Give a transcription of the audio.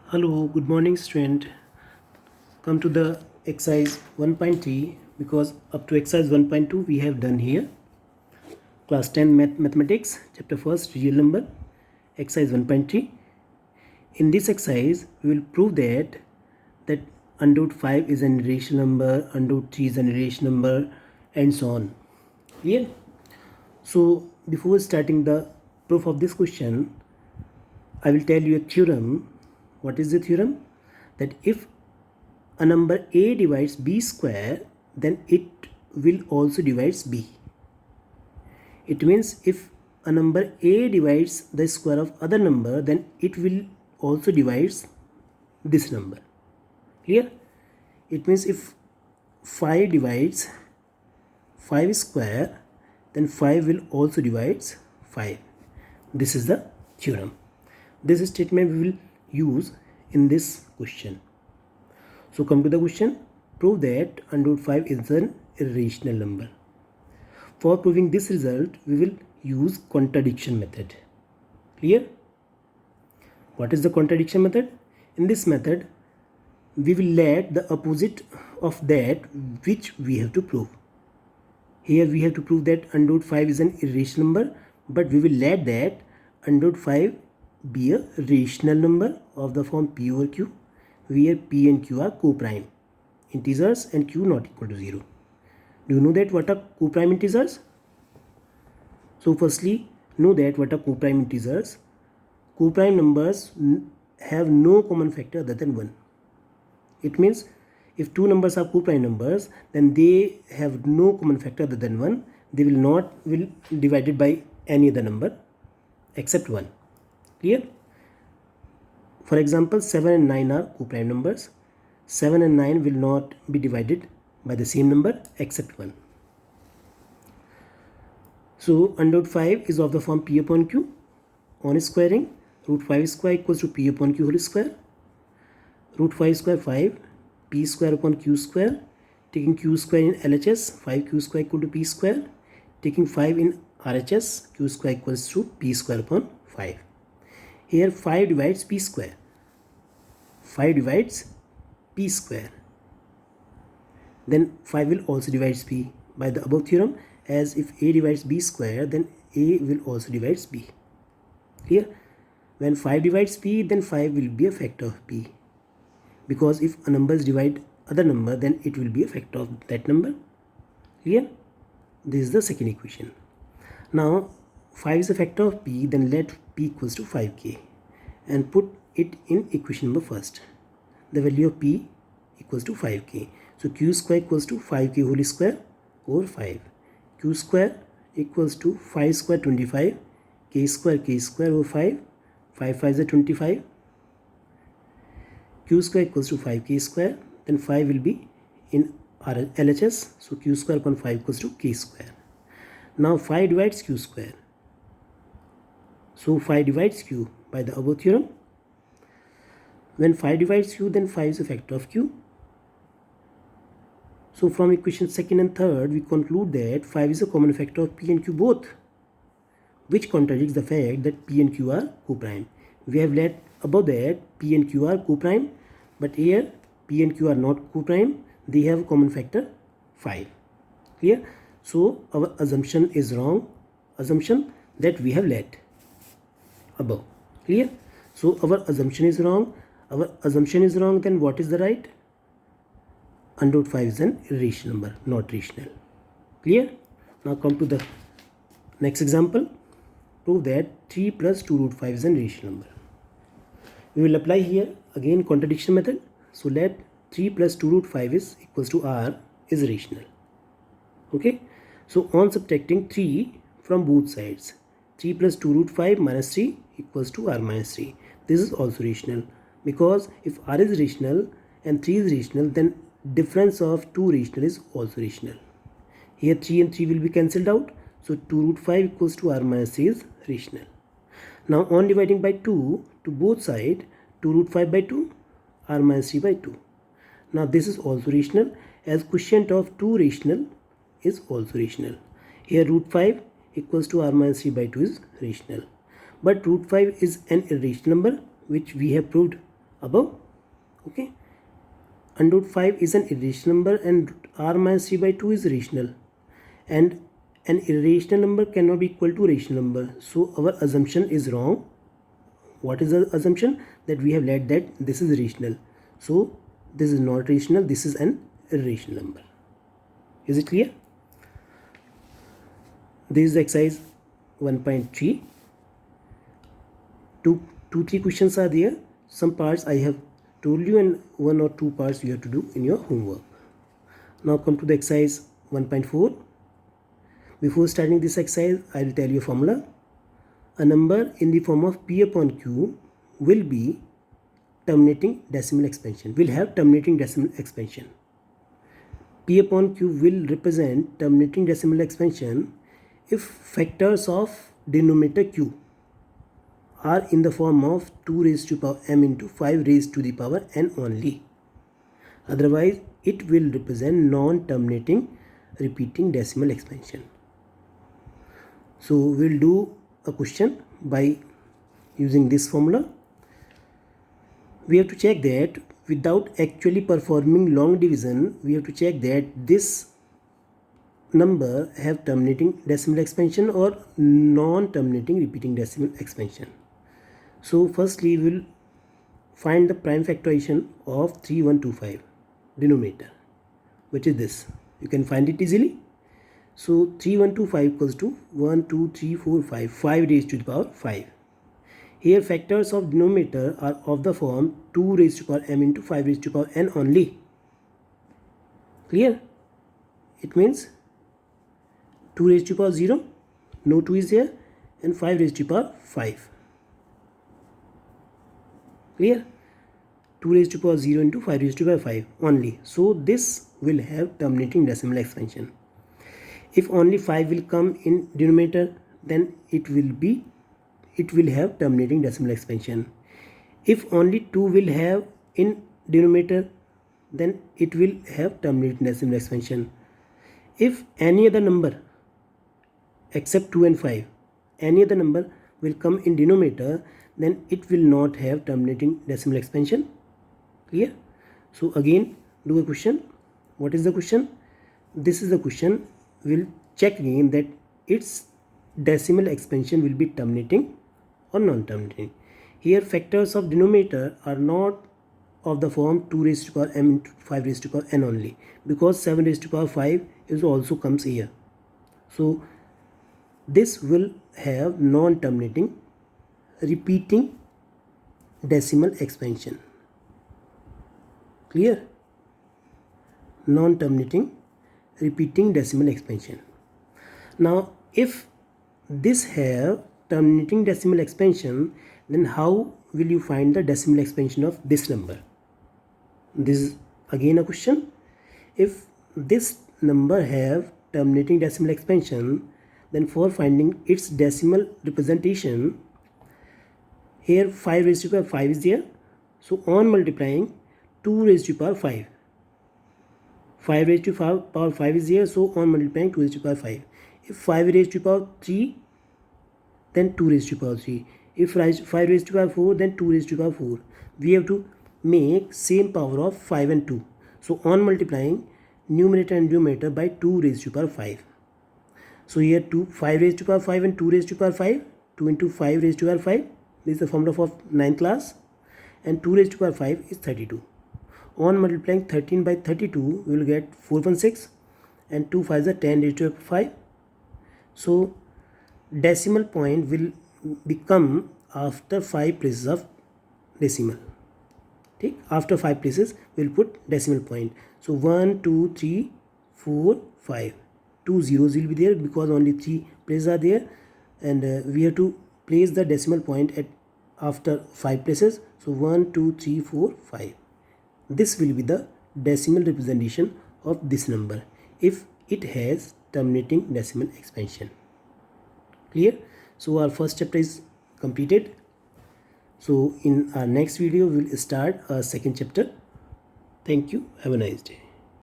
Hello, good morning student. Come to the exercise 1.3 because up to exercise 1.2 we have done here. Class 10 mathematics, chapter 1st, real number, exercise 1.3. In this exercise, we will prove that under root 5 is an irrational number, under root 3 is an irrational number, and so on. Clear? So before starting the proof of this question, I will tell you a theorem. What is the theorem? That if a number a divides b square, then it will also divides b. It means if a number a divides the square of other number, then it will also divides this number. Clear? It means if 5 divides 5 square, then 5 will also divides 5. This is the theorem. This statement we will use in this question. So come to the question. Prove that under root 5 is an irrational number. For proving this result, we will use contradiction method. Clear? What is the contradiction method? In this method, we will let the opposite of that which we have to prove. Here we have to prove that under root 5 is an irrational number, but we will let that under root 5 be a rational number of the form p over q, where p and q are co-prime integers and q not equal to 0. Do you know that what are co-prime integers? So firstly, know that what are co-prime integers. Co-prime numbers have no common factor other than 1. It means if two numbers are co-prime numbers, then they have no common factor other than 1. They will divided by any other number except 1. Clear? For example, 7 and 9 are co-prime numbers. 7 and 9 will not be divided by the same number except 1. So under root 5 is of the form p upon q. On squaring, root 5 square equals to p upon q whole square. Root 5 square 5, p square upon q square. Taking q square in LHS, 5q square equal to p square. Taking 5 in RHS, q square equals to p square upon 5. Here 5 divides p square. 5 divides p square. Then 5 will also divide p by the above theorem, as if a divides b square, then a will also divides b. Clear? When 5 divides p, then 5 will be a factor of p. Because if a number divide other number, then it will be a factor of that number. Clear? This is the second equation. Now 5 is a factor of p, then let p equals to 5k and put it in equation number first. The value of p equals to 5k. So q square equals to 5k whole square over 5. Q square equals to 5 square 25, k square over 5. 5 5 is 25. Q square equals to 5k square. Then 5 will be in LHS. So q square upon 5 equals to k square. Now 5 divides q square. So 5 divides q by the above theorem. When 5 divides q, then 5 is a factor of q. So from equation second and third, we conclude that 5 is a common factor of p and q both, which contradicts the fact that p and q are co-prime. We have let above that p and q are co-prime, but here p and q are not co-prime. They have a common factor 5. Clear? So our assumption is wrong. Assumption that we have let above. Clear? So our assumption is wrong. Our assumption is wrong. Then what is the right? Under root 5 is an irrational number, not rational. Clear? Now come to the next example. Prove that 3 plus 2 root 5 is an irrational number. We will apply here again contradiction method. So let 3 plus 2 root 5 is equals to r is rational. Okay? So on subtracting 3 from both sides, 3 plus 2 root 5 minus 3 equals to r minus 3. This is also rational, because if r is rational and 3 is rational, then difference of 2 rational is also rational. Here 3 and 3 will be cancelled out. So 2 root 5 equals to r minus 3 is rational. Now on dividing by 2 to both sides, 2 root 5 by 2, r minus 3 by 2. Now this is also rational, as quotient of 2 rational is also rational. Here root 5 equals to r minus 3 by 2 is rational. But root 5 is an irrational number, which we have proved above. Okay, under root 5 is an irrational number and r minus 3 by 2 is rational, and an irrational number cannot be equal to rational number, so our assumption is wrong. What is the assumption? That we have let that this is rational, so this is not rational, this is an irrational number. Is it clear? This is exercise 1.3. Three questions are there. Some parts I have told you and 1 or 2 parts you have to do in your homework. Now come to the exercise 1.4. Before starting this exercise, I will tell you a formula. A number in the form of p upon q will be terminating decimal expansion, will have terminating decimal expansion. P upon q will represent terminating decimal expansion if factors of denominator q are in the form of 2 raised to power m into 5 raised to the power n only. Otherwise, it will represent non-terminating repeating decimal expansion. So we'll do a question by using this formula. We have to check that without actually performing long division, we have to check that this number have terminating decimal expansion or non-terminating repeating decimal expansion. So firstly, we will find the prime factorization of 3125 denominator, which is this. You can find it easily. So 3125 equals to 1, 2, 3, 4, 5, 5 raised to the power 5. Here factors of denominator are of the form 2 raised to power m into 5 raised to power n only. Clear? It means 2 raised to power 0, no 2 is here, and 5 raised to power 5. Clear? 2 raised to power 0 into 5 raised to power 5 only. So this will have terminating decimal expansion. If only 5 will come in denominator, then it will have terminating decimal expansion. If only 2 will have in denominator, then it will have terminating decimal expansion. If any other number except 2 and 5, any other number will come in denominator, then it will not have terminating decimal expansion. Clear? So again do a question. What is the question? This is the question. We'll check again that its decimal expansion will be terminating or non-terminating. Here factors of denominator are not of the form 2 raised to power m into 5 raised to power n only, because 7 raised to power 5 is also comes here. So this will have non-terminating repeating decimal expansion. Clear? Non-terminating repeating decimal expansion. Now if this have terminating decimal expansion, then how will you find the decimal expansion of this number? This is again a question. If this number have terminating decimal expansion, then for finding its decimal representation, here 5 raised to power 5 is there. So on multiplying 2 raised to power 5. 5 raised to power 5 is here. So on multiplying 2 raised to power 5. If 5 raised to power 3, then 2 raised to power 3. If 5 raised to power 4, then 2 raised to power 4. We have to make same power of 5 and 2. So on multiplying numerator and denominator by 2 raised to power 5. So here 5 raised to power 5 and 2 raised to power 5. 2 into 5 raised to power 5. This is the formula of 9th class. And 2 raised to power 5 is 32. On multiplying 13 by 32, we will get 416. And 2 5s are 10 raised to power 5. So decimal point will become after 5 places of decimal. Okay? After 5 places, we will put decimal point. So 1, 2, 3, 4, 5. 2 zeros will be there because only 3 places are there. And we have to place the decimal point at after 5 places. So 1, 2, 3, 4, 5. This will be the decimal representation of this number if it has terminating decimal expansion. Clear? So our first chapter is completed. So in our next video we will start our second chapter. Thank you. Have a nice day.